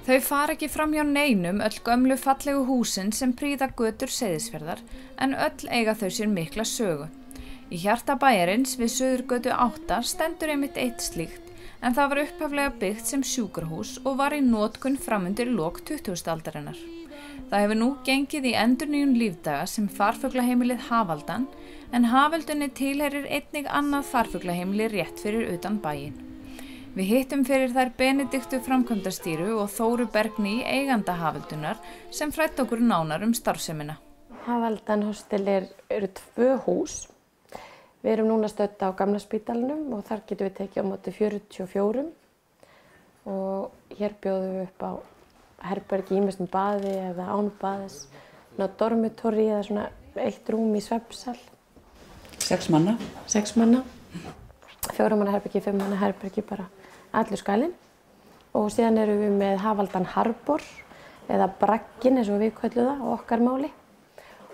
Þau fara ekki fram hjá neinum öll gömlu fallegu húsin sem prýða götur Seyðisfjarðar, en öll eiga þau sér mikla sögu. Í hjarta bæjarins við Suðurgötu 8 stendur einmitt eitt slíkt, en það var upphaflega byggt sem sjúkrahús og var í notkun framundir lok 20. aldarinnar. Það hefur nú gengið í endurnýjun lífdaga sem farfuglaheimilið Hafaldan, en Haföldunni tilheyrir einnig annað farfuglaheimili rétt fyrir utan bæinn. Við hittum fyrir þær Benediktu framkvæmdastýru og Þóru Bergný eiganda Haföldunar sem fræddi okkur nánar starfsemina. Hafaldan hostel eru 2 hús. Við erum núna stödd á Gamla spítalanum og þar getum við tekið á móti 44 og hér bjóðum við upp á herbergi ýmist með baði eða án baðs, dormitóri eða svona 1 rúm í svefnsal. 6 manna. 6 manna. 4 manna herbergi, 5 manna herbergi, bara allur skalinn. Og síðan erum við með Hafaldan Harbor eða Bragginn eins og við köllum það á okkar máli.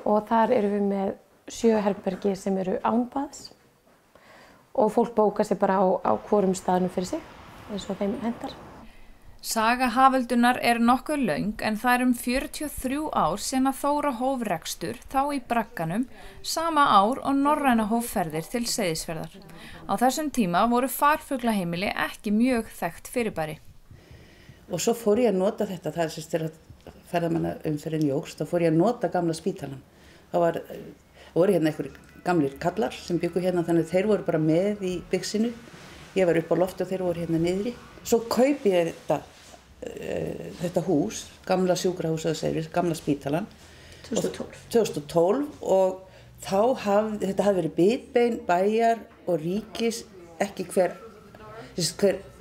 Og þar erum við með 7 herbergi sem eru án baðs og fólk bókar sig bara á hvorum staðnum fyrir sig eins og þeim hentar. Saga Haföldunar nokkuð löng en það 43 ár síðan að Þóra hóf rekstur þá í Bragganum sama ár og norræna hóf ferðir til Seyðisfjarðar. Á þessum tíma voru farfuglaheimili ekki mjög þekkt fyrirbæri. Og svo fór ég að nota þetta, það þegar ferðamannaumferðin jókst, þá fór ég að nota Gamla spítalann. Það voru hérna einhverjir gamlir kallar sem byggu hérna, þannig að þeir voru bara með í byggsinu. Ég var upp á lofti og þeir voru hérna niðri. Svo kaupi ég þetta hús, gamla sjúkrahúsið, Gamla spítalann, 2012 og þetta hafði verið bitbein bæjar og ríkis, ekki hver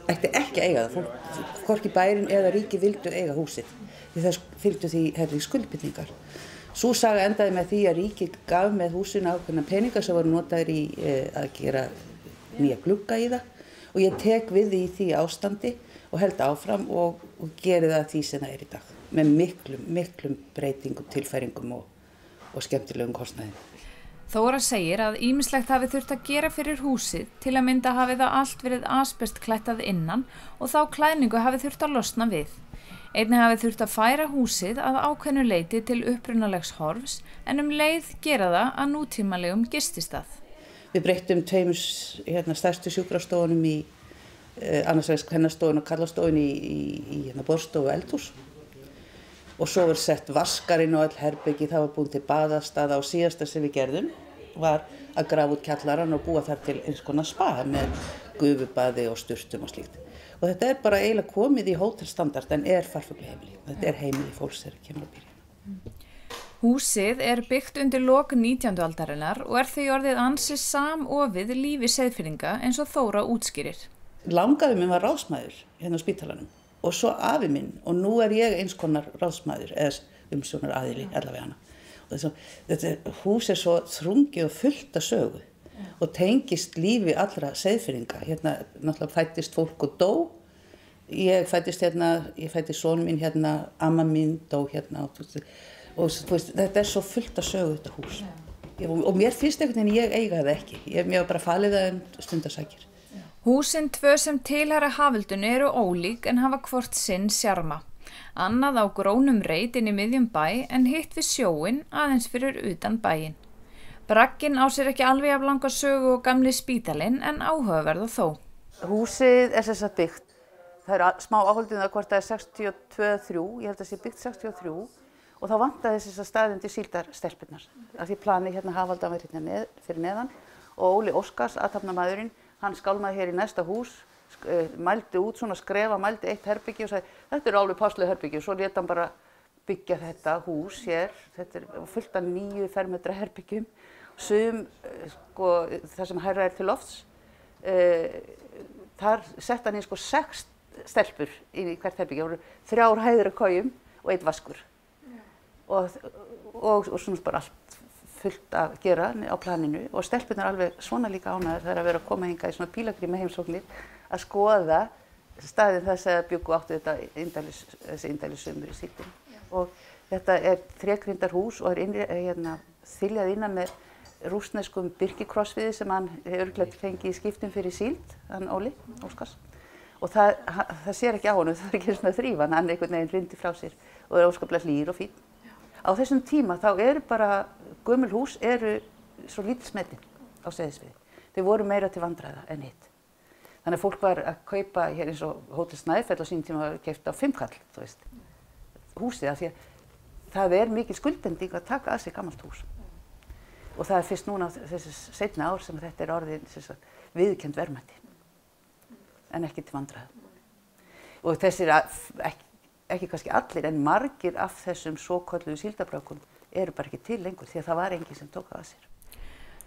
ætti ekki að eiga það, hvorki bærin eða ríki vildu eiga húsið, því það fylgdu því herri skuldbindningar. Sú saga endaði með því að ríkið gaf með húsinu ákveðna peningar sem voru notaðir í að gera nýja glugga í það og ég tek við í því ástandi og held áfram og geri það því sem það í dag með miklum breytingum, tilfæringum og skemmtilegum kostnaði. Þóra segir að ýmislegt hafi þurft að gera fyrir húsið, til að mynda hafi það allt verið asbestklætt innan og þá klæðningu hafi þurft að losna við. Einnig hafi þurft að færa húsið að ákveðnu leyti til upprunalegs horfs en leið gera það að nútímalegum gististað. Við breyttum 2 stærstu sjúkrastofunum í annars vegar kvennastofun og karlastofun í borðstofu og eldhús. Og svo var sett vaskarinn og öll herbergi, það var búin til baðastaða og síðasta sem við gerðum var að grafa út kjallarann og búa þar til eins konar spa með gufubaði og sturtum og slíkt. Og þetta bara eiginlega komið í hótelstandard en farfuglaheimili. Þetta heimili fólks þegar kemur að byrja. Húsið byggt undir lok 19. aldarinnar og því orðið ansi samofið lífi Seyðfirðinga eins og Þóra útskýrir. Langafi minn var ráðsmaður hérna á spítalanum og svo afi minn og nú ég eins konar ráðsmaður eða umsjónar aðili allavega hana. Og þetta hús svo þrungið og fullt af sögu og tengist lífi allra Seyðfirðinga. Hérna náttúrulega fæddist fólk og dó. Ég fæddist son minn hérna, amma mín dó hérna og þetta svo fullt af sögu þetta hús. Og mér finnst einhvern veginn ég eiga það ekki. Mér var bara falið það stundarsakir. Húsin 2 sem tilheyra Haföldunni ólík en hafa hvort sinn sjarma. Annað á grónum reit inn í miðjum bæ en hitt við sjóinn aðeins fyrir utan bæinn. Bragginn á sér ekki alveg af langa sögu og Gamli spítalinn en áhugaverða þó. Húsið sem sagt byggt. Það smá áhaldið hvort það 62-3, ég held að sé byggt 63 og þá vantaði þess að staðin til síldarstelpurnar. Af því planið hérna Hafaldan var hérna fyrir neðan og Óli Óskars, athafnamaðurinn, hann skálmaði hér í næsta hús, mældi út svona skrefa, mældi 1 herbyggi og sagði þetta alveg passlega herbyggi og svo lét hann bara byggja þetta hús hér, þetta fullt af 9 fermetra herbyggjum, það sem hærra til lofts, þar sett hann í 6 stelpur í hvert herbyggi, það voru 3 hæðir af kojum og 1 vaskur. Og svona bara allt fullt að gera á planinu og stelpurnar alveg svona líka ánægðar þegar að vera að koma hingað í svona pílagríma heimsóknir að skoða staðinn þess að bjuggu áttu þessi indælisumur í síldinni. Og þetta 3 grindar hús og þyljað innan með rússneskum birkikrossviði sem hann hefur fengið í skiptum fyrir síld, hann Óli Óskars. Og það sér ekki á honum, það er ekki svona að þrífa hann, hann einhvern veginn hrindi frá sér og er óskaplega hlýr og fín. Á þessum tíma þá eru bara, gömul hús eru svo lítið smetin á Seyðisfirði. Þau voru meira til vandræða en hitt. Þannig að fólk var að kaupa hér eins og Hótel Snæfell á sínum tíma var keypt á 5 kall, þú veist, húsið af því að það er mikil skuldbinding að taka að sig gamalt hús. Og það er fyrst núna þessi seinna ár sem þetta er orðin viðurkennd verðmæti, en ekki til vandræða. Og þessir, ekki kannski allir, en margir af þessum svokölluðu síldarbrökum eru bara ekki til lengur því að það var enginn sem tók það að sér.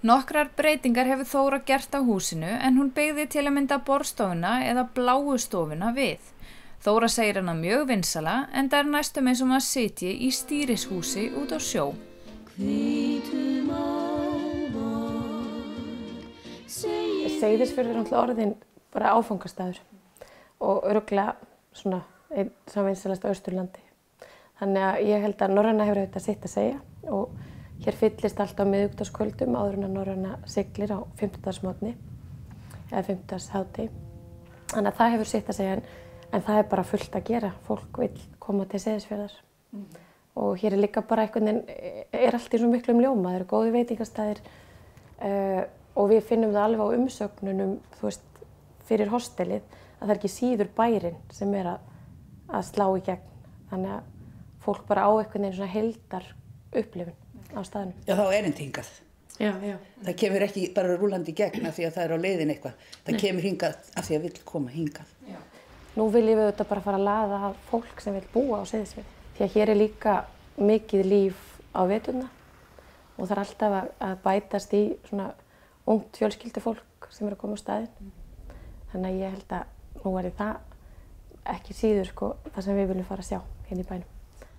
Nokkrar breytingar hefur Þóra gert á húsinu en hún byggði til að mynda borðstofuna eða bláu stofuna við. Þóra segir hana mjög vinsæla en það er næstum eins og maður sitji í stýrishúsi út á sjó. Seyðisfjörður er náttúrulega orðin bara áfangastæður og örugglega svona einn sem vinsælast á Austurlandi. Þannig að ég held að Norræna hefur auðvitað sitt að segja og hér fyllist allt á miðvikudagskvöldum áður en að Norræna siglir á 50-dagsmorgni eða 50-dagshádegi. Þannig að það hefur sitt að segja en það er bara fullt að gera. Fólk vill koma til Seyðisfjarðar. Og hér er líka bara einhvern veginn, er allt í svo miklum ljóma. Það eru góði veitingastæðir og við finnum það alveg á umsögnunum, þú veist, fyrir hostelið að það er ekki síður bærinn sem er að slá í gegn. Þannig að fólk bara á einhvern veginn svona heildar upplifun á staðnum. Já, þá er hingað. Já. Það kemur ekki bara rúllandi í gegn af því að það er á leiðin eitthvað. Það kemur hingað af því að vill koma hingað. Já. Nú viljum við auðvitað bara fara að laða að fólk sem vil búa á Seyðisfirði. Því að hér er líka mikið líf á veturna og það er alltaf að bætast í svona ungt fjölskyldufólk sem er að koma á staðinn. Þannig að ég held að nú er það ekki síður það sem við viljum fara að sjá hérna í bænum.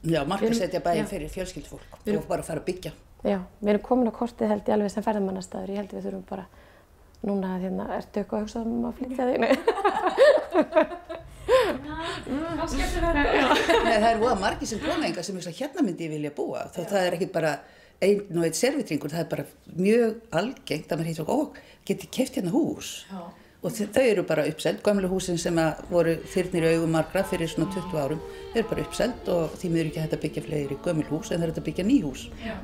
Já, markaðssetja bæinn fyrir fjölskyldufólk og bara fara að byggja. Já, við erum komin á kortið held ég alveg sem ferðamannastaður. Ég held við þurfum bara núna að ertu eitthvað að hugsa að flytja þig? Kannski eftir þetta. Nei, það er voða margir sem koma hingað sem hérna myndi ég vilja búa. Það er ekki bara einn og einn servitringur, það er bara mjög algengt að maður heitir geti keypt hérna hús. Já. Og þau eru bara uppseld, gömlu húsin sem voru þyrnir í augum margra fyrir svona 20 árum, þau eru bara uppseld og því miður ekki hægt að byggja fleiri gömul hús en það er hægt að byggja ný hús. Já.